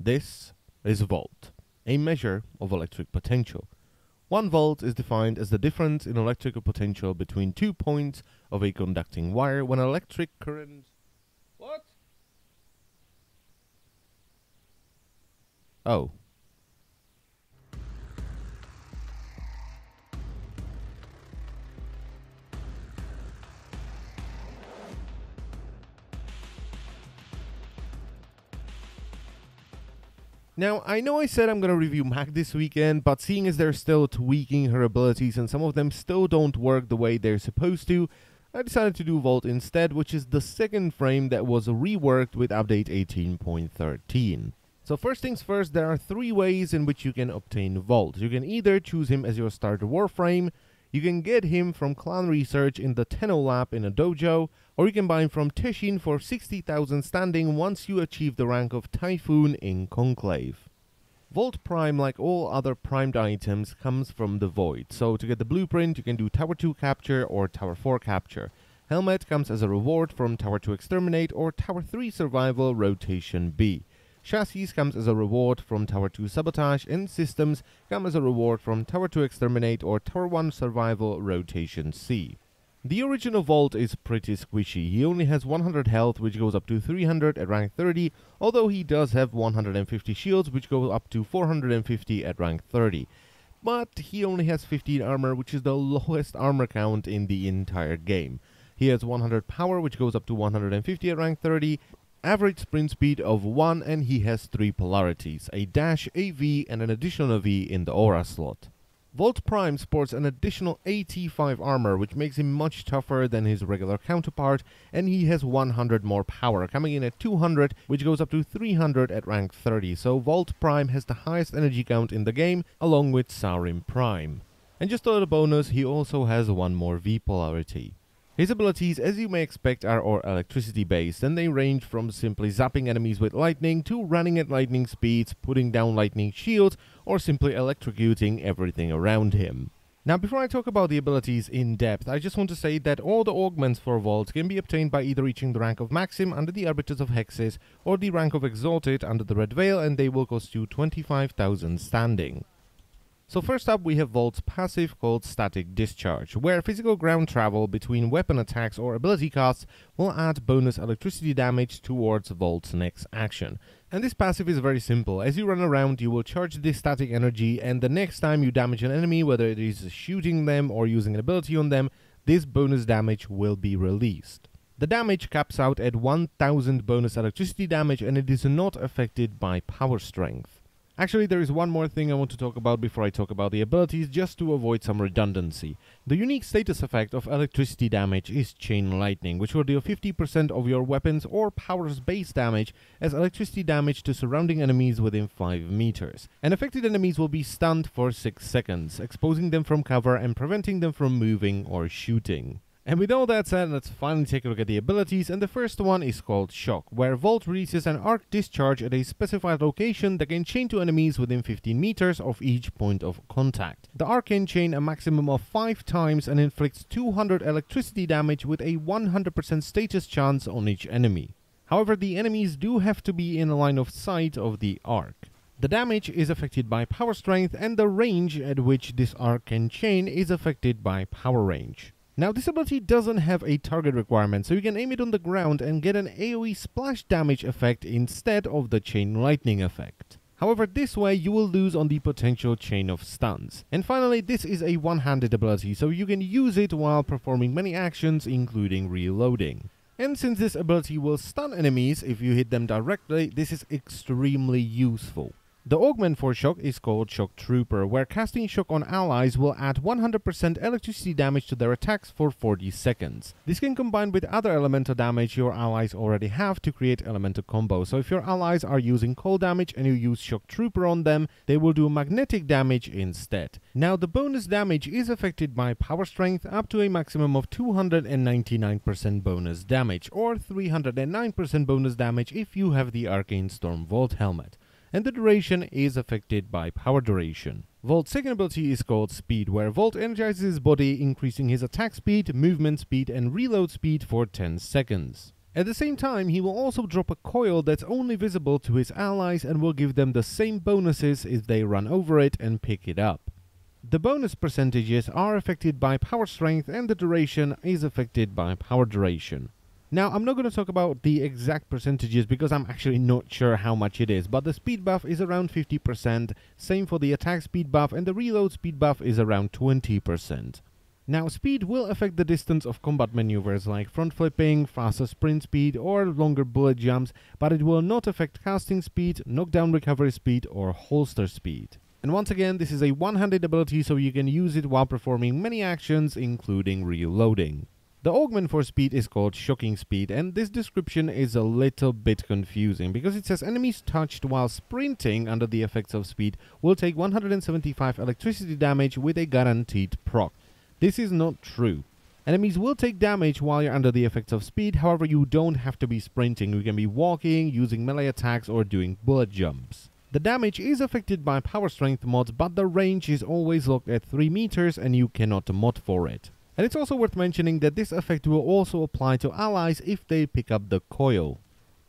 This is volt, a measure of electric potential. 1 volt is defined as the difference in electrical potential between 2 points of a conducting wire when electric current... What? Oh. Now, I know I said I'm gonna review Mac this weekend, but seeing as they're still tweaking her abilities and some of them still don't work the way they're supposed to, I decided to do Volt instead, which is the second frame that was reworked with update 18.13. So first things first, there are 3 ways in which you can obtain Volt. You can either choose him as your starter Warframe, you can get him from clan research in the Tenno lab in a dojo, or you can buy him from Teshin for 60,000 standing once you achieve the rank of Typhoon in Conclave. Volt Prime, like all other primed items, comes from the Void, so to get the blueprint you can do Tower 2 capture or Tower 4 capture. Helmet comes as a reward from Tower 2 exterminate or Tower 3 survival rotation B. Chassis comes as a reward from Tower 2 Sabotage, and Systems come as a reward from Tower 2 Exterminate or Tower 1 Survival Rotation C. The original Volt is pretty squishy. He only has 100 health, which goes up to 300 at rank 30, although he does have 150 shields, which go up to 450 at rank 30. But he only has 15 armor, which is the lowest armor count in the entire game. He has 100 power, which goes up to 150 at rank 30, average sprint speed of 1, and he has 3 polarities, a dash, a V, and an additional V in the aura slot. Volt Prime sports an additional 85 armor, which makes him much tougher than his regular counterpart, and he has 100 more power, coming in at 200, which goes up to 300 at rank 30, so Volt Prime has the highest energy count in the game, along with Saurim Prime. And just a little bonus, he also has 1 more V polarity. His abilities, as you may expect, are all electricity based, and they range from simply zapping enemies with lightning to running at lightning speeds, putting down lightning shields, or simply electrocuting everything around him. Now, before I talk about the abilities in depth, I just want to say that all the augments for Volt can be obtained by either reaching the rank of Maxim under the Arbiters of Hexes, or the rank of Exalted under the Red Veil, and they will cost you 25,000 standing. So first up we have Volt's passive called Static Discharge, where physical ground travel between weapon attacks or ability casts will add bonus electricity damage towards Volt's next action. And this passive is very simple. As you run around, you will charge this static energy, and the next time you damage an enemy, whether it is shooting them or using an ability on them, this bonus damage will be released. The damage caps out at 1000 bonus electricity damage, and it is not affected by power strength. Actually, there is one more thing I want to talk about before I talk about the abilities, just to avoid some redundancy. The unique status effect of electricity damage is Chain Lightning, which will deal 50% of your weapons or power's base damage as electricity damage to surrounding enemies within 5 meters. And affected enemies will be stunned for 6 seconds, exposing them from cover and preventing them from moving or shooting. And with all that said, let's finally take a look at the abilities, and the first one is called Shock, where Volt releases an arc discharge at a specified location that can chain to enemies within 15 meters of each point of contact. The arc can chain a maximum of 5 times and inflicts 200 electricity damage with a 100% status chance on each enemy. However, the enemies do have to be in a line of sight of the arc. The damage is affected by power strength, and the range at which this arc can chain is affected by power range. Now, this ability doesn't have a target requirement, so you can aim it on the ground and get an AoE splash damage effect instead of the Chain Lightning effect. However, this way you will lose on the potential chain of stuns. And finally, this is a one-handed ability, so you can use it while performing many actions, including reloading. And since this ability will stun enemies if you hit them directly, this is extremely useful. The augment for Shock is called Shock Trooper, where casting Shock on allies will add 100% electricity damage to their attacks for 40 seconds. This can combine with other elemental damage your allies already have to create elemental combos. So if your allies are using cold damage and you use Shock Trooper on them, they will do magnetic damage instead. Now, the bonus damage is affected by power strength up to a maximum of 299% bonus damage, or 309% bonus damage if you have the Arcane Storm Volt helmet. And the duration is affected by power duration. Volt's second ability is called Speed, where Volt energizes his body, increasing his attack speed, movement speed, and reload speed for 10 seconds. At the same time, he will also drop a coil that's only visible to his allies and will give them the same bonuses if they run over it and pick it up. The bonus percentages are affected by power strength and the duration is affected by power duration. Now, I'm not going to talk about the exact percentages because I'm actually not sure how much it is, but the speed buff is around 50%, same for the attack speed buff, and the reload speed buff is around 20%. Now, speed will affect the distance of combat maneuvers like front flipping, faster sprint speed, or longer bullet jumps, but it will not affect casting speed, knockdown recovery speed, or holster speed. And once again, this is a one-handed ability, so you can use it while performing many actions, including reloading. The augment for speed is called Shocking Speed, and this description is a little bit confusing because it says enemies touched while sprinting under the effects of speed will take 175 electricity damage with a guaranteed proc. This is not true. Enemies will take damage while you're under the effects of speed, however you don't have to be sprinting, you can be walking, using melee attacks or doing bullet jumps. The damage is affected by power strength mods, but the range is always locked at 3 meters and you cannot mod for it. And it's also worth mentioning that this effect will also apply to allies if they pick up the coil.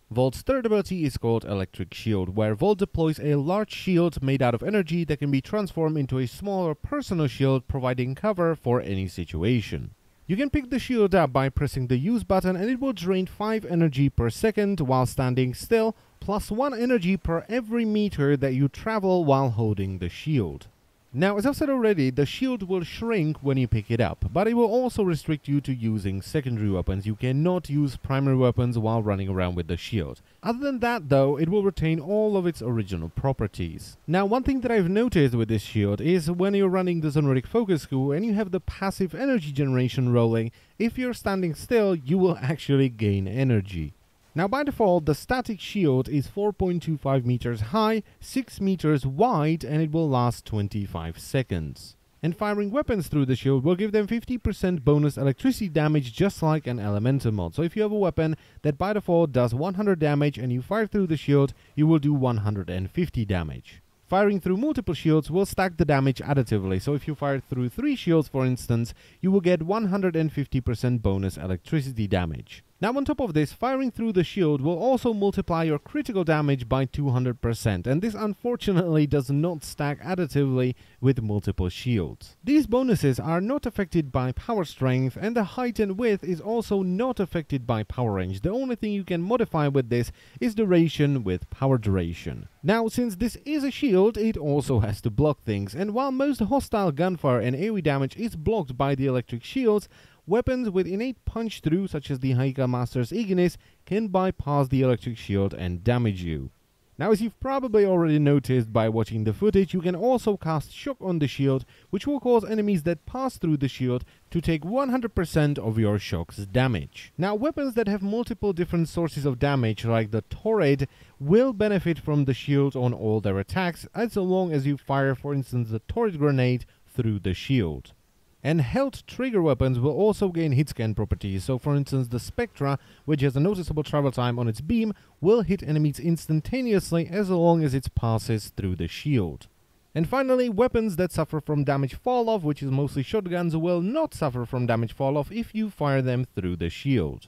Volt's third ability is called Electric Shield, where Volt deploys a large shield made out of energy that can be transformed into a smaller personal shield, providing cover for any situation. You can pick the shield up by pressing the use button and it will drain 5 energy per second while standing still, plus 1 energy per every meter that you travel while holding the shield. Now, as I've said already, the shield will shrink when you pick it up, but it will also restrict you to using secondary weapons. You cannot use primary weapons while running around with the shield. Other than that, though, it will retain all of its original properties. Now, one thing that I've noticed with this shield is when you're running the Zoneric Focus Coup and you have the passive energy generation rolling, if you're standing still, you will actually gain energy. Now, by default, the static shield is 4.25 meters high, 6 meters wide, and it will last 25 seconds. And firing weapons through the shield will give them 50% bonus electricity damage, just like an elemental mod. So if you have a weapon that by default does 100 damage and you fire through the shield, you will do 150 damage. Firing through multiple shields will stack the damage additively, so if you fire through 3 shields for instance, you will get 150% bonus electricity damage. Now on top of this, firing through the shield will also multiply your critical damage by 200%, and this unfortunately does not stack additively with multiple shields. These bonuses are not affected by power strength, and the height and width is also not affected by power range. The only thing you can modify with this is duration with power duration. Now, since this is a shield, it also has to block things, and while most hostile gunfire and AoE damage is blocked by the electric shields, weapons with innate punch-through, such as the Haika Master's Ignis, can bypass the electric shield and damage you. Now, as you've probably already noticed by watching the footage, you can also cast Shock on the shield, which will cause enemies that pass through the shield to take 100% of your Shock's damage. Now, weapons that have multiple different sources of damage, like the Torrid, will benefit from the shield on all their attacks, as long as you fire, for instance, the Torrid Grenade through the shield. And health trigger weapons will also gain hit scan properties, so for instance the Spectra, which has a noticeable travel time on its beam, will hit enemies instantaneously as long as it passes through the shield. And finally, weapons that suffer from damage fall-off, which is mostly shotguns, will not suffer from damage fall-off if you fire them through the shield.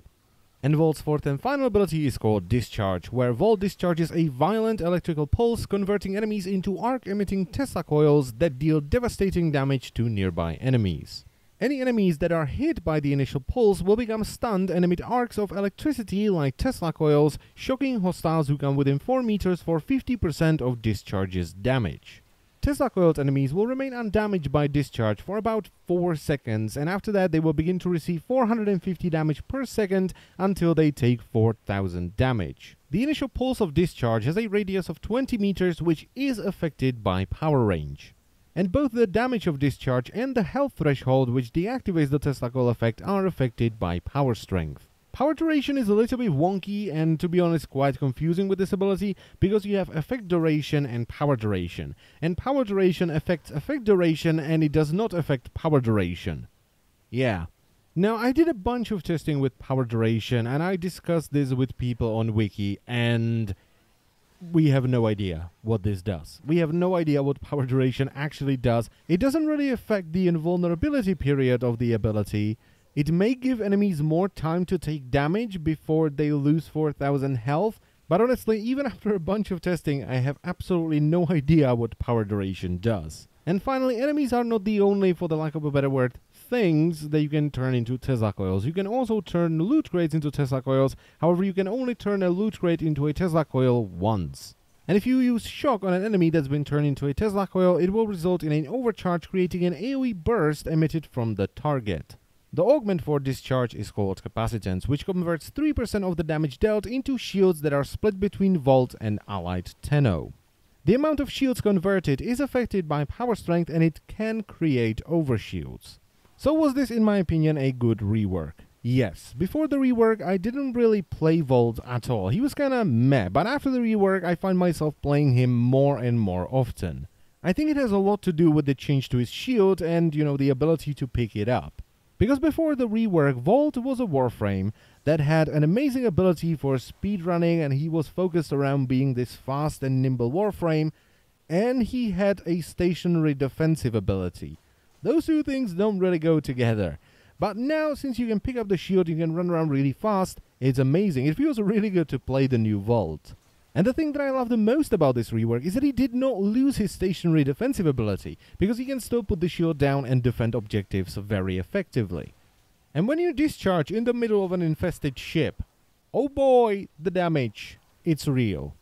And Volt's fourth and final ability is called Discharge, where Volt discharges a violent electrical pulse, converting enemies into arc-emitting Tesla coils that deal devastating damage to nearby enemies. Any enemies that are hit by the initial pulse will become stunned and emit arcs of electricity like Tesla coils, shocking hostiles who come within 4 meters for 50% of Discharge's damage. Tesla coiled enemies will remain undamaged by Discharge for about 4 seconds, and after that they will begin to receive 450 damage per second until they take 4000 damage. The initial pulse of Discharge has a radius of 20 meters, which is affected by power range. And both the damage of Discharge and the health threshold, which deactivates the Tesla coil effect, are affected by power strength. Power duration is a little bit wonky and, to be honest, quite confusing with this ability, because you have effect duration and power duration. And power duration affects effect duration and it does not affect power duration. Yeah. Now, I did a bunch of testing with power duration and I discussed this with people on Wiki, and we have no idea what this does. We have no idea what power duration actually does. It doesn't really affect the invulnerability period of the ability, It may give enemies more time to take damage before they lose 4000 health, but honestly, even after a bunch of testing, I have absolutely no idea what power duration does. And finally, enemies are not the only, for the lack of a better word, things that you can turn into Tesla coils. You can also turn loot crates into Tesla coils, however you can only turn a loot crate into a Tesla coil once. And if you use shock on an enemy that's been turned into a Tesla coil, it will result in an overcharge, creating an AoE burst emitted from the target. The augment for Discharge is called Capacitance, which converts 3% of the damage dealt into shields that are split between Volt and allied Tenno. The amount of shields converted is affected by power strength, and it can create overshields. So was this, in my opinion, a good rework? Yes. Before the rework, I didn't really play Volt at all. He was kinda meh, but after the rework, I find myself playing him more and more often. I think it has a lot to do with the change to his shield and, the ability to pick it up. Because before the rework, Volt was a Warframe that had an amazing ability for speedrunning, and he was focused around being this fast and nimble Warframe, and he had a stationary defensive ability. Those two things don't really go together. But now, since you can pick up the shield, you can run around really fast, it's amazing. It feels really good to play the new Volt. And the thing that I love the most about this rework is that he did not lose his stationary defensive ability, because he can still put the shield down and defend objectives very effectively. And when you discharge in the middle of an infested ship, oh boy, the damage, it's real.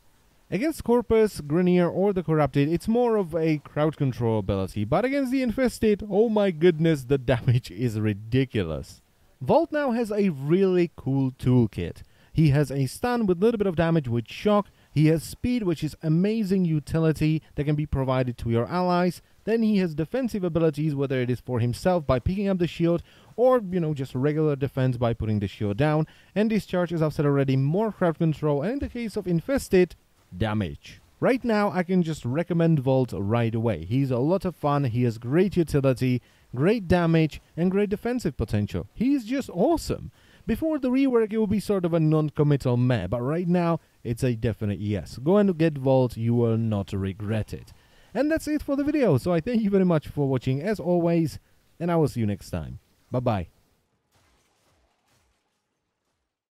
Against Corpus, Grenier, or the Corrupted, it's more of a crowd control ability, but against the infested, oh my goodness, the damage is ridiculous. Volt now has a really cool toolkit. He has a stun with a little bit of damage with shock. He has speed, which is amazing utility that can be provided to your allies. Then he has defensive abilities, whether it is for himself by picking up the shield, or, just regular defense by putting the shield down. And Discharge, as I've said already, more crowd control, and in the case of infested, damage. Right now, I can just recommend Volt right away. He's a lot of fun, he has great utility, great damage, and great defensive potential. He's just awesome. Before the rework, it will be sort of a non-committal meh, but right now, it's a definite yes. Go and get Volt, you will not regret it. And that's it for the video, so I thank you very much for watching as always, and I will see you next time. Bye-bye.